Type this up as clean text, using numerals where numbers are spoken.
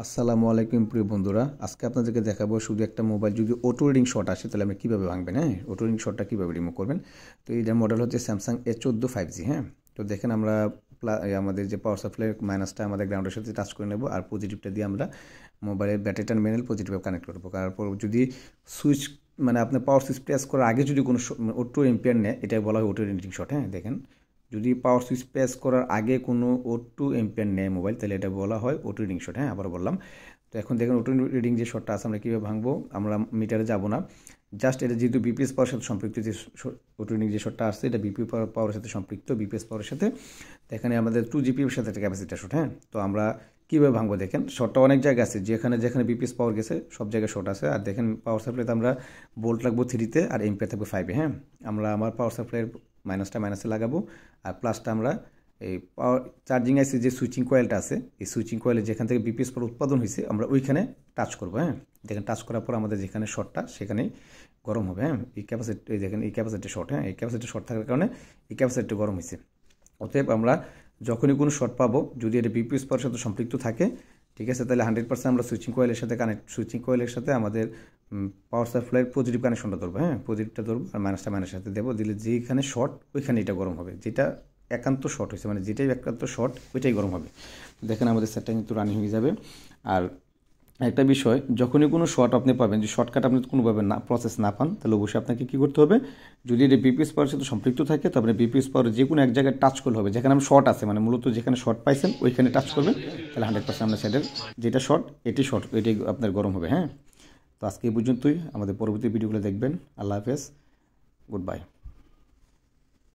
আসসালামু আলাইকুম প্রিয় বন্ধুরা, আজকে আপনাদেরকে দেখাবো শুধু একটা মোবাইল যদি অটো রিডিং শট আসে তাহলে আপনি কীভাবে ভাঙবেন। হ্যাঁ, অটো রিডিং শটটা কীভাবে রিমুভ করবেন। তো এইটার মডেল হচ্ছে স্যামসাং A14 5G। হ্যাঁ, তো দেখেন আমরা আমাদের যে পাওয়ার সাপ্লাইয়ের মাইনাসটা আমাদের গ্রাউন্ডের সাথে টাচ করে নেব, আর পজিটিভটা দিয়ে আমরা মোবাইলের ব্যাটারিটার মেনেল পজিটিভে কানেক্ট করবো। তারপর যদি সুইচ মানে আপনার পাওয়ার সুইচ প্রেস করার আগে যদি কোনো অটো এম্পিয়ার নেয়, এটা বলা হয় অটো রিডিং শট। হ্যাঁ, দেখেন যদি পাওয়ার সুইচ প্রেস করার আগে কোনো O2 এম্পিয়ার নেয় মোবাইল, তাহলে এটা বলা হয় অটো রিডিং শট। হ্যাঁ, আবার বললাম। তো এখন দেখেন অটো রিডিং যে শটটা আছে আমরা কীভাবে ভাঙবো। আমরা মিটারে যাব না, জাস্ট এটা যেহেতু বিপিএস পাওয়ার সাথে সম্পৃক্ত, যে অটো রিডিং যে শটটা আসছে এটা বিপি পাওয়ারের সাথে সম্পৃক্ত, বিপিএস পাওয়ারের সাথে। তো এখানে আমাদের 2 GPএর সাথে একটা ক্যাপাসিটার শট। হ্যাঁ, তো আমরা কীভাবে ভাঙবো দেখেন, শটটা অনেক জায়গায় আছে, যেখানে যেখানে বিপিএস পাওয়ার গেছে সব জায়গায় শট আছে। আর দেখেন পাওয়ার সাপ্লাইতে আমরা বোল্ট রাখবো 3-তে আর এম্পিয়ার থাকবে 5-এ। হ্যাঁ, আমরা আমার পাওয়ার সাপ্লাইয়ের মাইনাসটা মাইনাসে লাগাবো, আর প্লাসটা আমরা এই পাওয়ার চার্জিং আইসি যে সুইচিং কয়েলটা আছে, এই সুইচিং কয়েলে যেখান থেকে বিপিএস পাওয়ার উৎপাদন হয়েছে আমরা ওইখানে টাচ করবো। হ্যাঁ, দেখেন টাচ করার পর আমাদের যেখানে শর্টটা সেখানেই গরম হবে। হ্যাঁ, এই ক্যাপাসিটি, এই দেখেন এই ক্যাপাসিটি শর্ট। হ্যাঁ, এই ক্যাপাসিটি শর্ট থাকার কারণে এই ক্যাপাসিটি গরম হয়েছে। অতএব আমরা যখনই কোনো শর্ট পাবো, যদি এটা বিপিএস পাওয়ার সাথে সম্পৃক্ত থাকে, ঠিক আছে, তাহলে 100% আমরা সুইচিং কয়েলের সাথে সুইচিং কয়েলের সাথে আমাদের পাওয়ার সাপ্লাইয়ের পজিটিভ কানেকশনটা ধরবো। হ্যাঁ, পজিটিভটা ধরবো আর মাইনাসটা মাইনাসের সাথে দেবো, দিলে যেখানে শর্ট ওইখানে এটা গরম হবে। যেটা একান্ত শর্ট হয়েছে, মানে যেটাই একান্ত শর্ট ওইটাই গরম হবে। দেখেন আমাদের সেটটা কিন্তু রানিং হয়ে যাবে। আর একটা বিষয়, যখনই কোনো শর্ট আপনি পাবেন, যে শর্টকাট আপনি কোনোভাবে না প্রসেস না পান, তাহলে অবশ্যই আপনাকে কী করতে হবে, যদি এটা বিপিএস পাওয়ার সাথে সম্পৃক্ত থাকে তবে বিপিএস পাওয়ার যে কোনো এক জায়গায় টাচ করলে হবে, যেখানে আমার শর্ট আছে, মানে মূলত যেখানে শর্ট পাইছেন ওইখানে টাচ করবেন, তাহলে 100% আপনার সাইডের যেটা শর্ট এটি শর্ট এটাই আপনার গরম হবে। হ্যাঁ, তো আজকে এই পর্যন্তই, আমাদের পরবর্তী ভিডিওগুলো দেখবেন। আল্লাহ হাফেজ, গুড বাই।